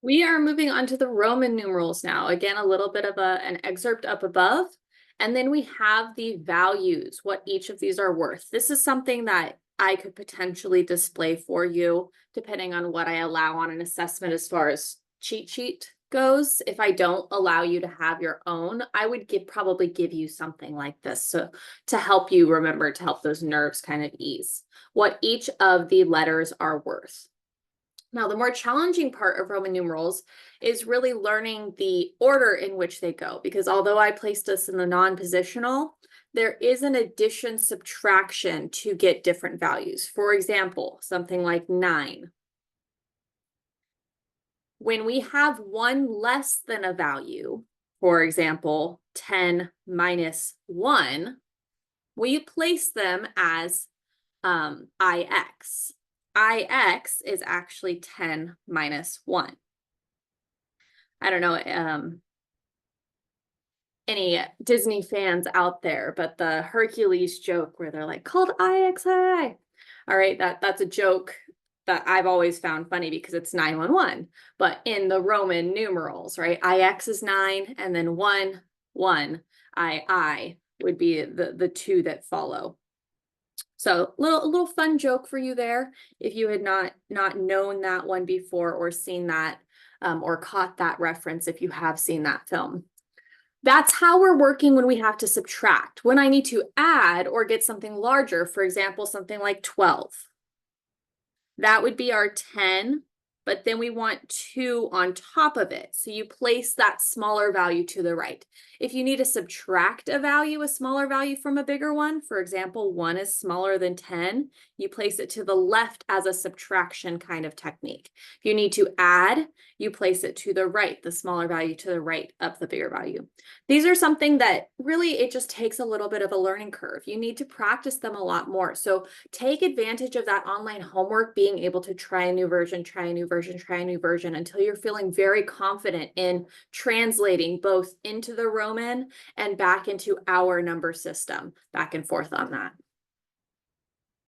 We are moving on to the Roman numerals now. Again, a little bit of an excerpt up above. And then we have the values, what each of these are worth. This is something that I could potentially display for you, depending on what I allow on an assessment as far as cheat sheet goes. If I don't allow you to have your own, I would probably give you something like this, so to help you remember, to help those nerves kind of ease, what each of the letters are worth. Now, the more challenging part of Roman numerals is really learning the order in which they go, because although I placed this in the non-positional, there is an addition subtraction to get different values. For example, something like 9. When we have one less than a value, for example, 10 minus 1, we place them as IX. IX is actually 10 minus 1. I don't know any Disney fans out there, but the Hercules joke where they're like, called IXI. All right, that's a joke that I've always found funny because it's 911. But in the Roman numerals, right, IX is 9, and then 1, 1. I would be the two that follow. So a little fun joke for you there, if you had not known that one before or seen that or caught that reference, if you have seen that film. That's how we're working when we have to subtract. When I need to add or get something larger, for example, something like 12. That would be our 10, but then we want 2 on top of it. So you place that smaller value to the right. If you need to subtract a value, a smaller value from a bigger one, for example, 1 is smaller than 10, you place it to the left as a subtraction kind of technique. If you need to add, you place it to the right, the smaller value to the right of the bigger value. These are something that really, it just takes a little bit of a learning curve. You need to practice them a lot more. So take advantage of that online homework, being able to try a new version, try a new version, try a new version until you're feeling very confident in translating both into the Roman and back into our number system, back and forth on that.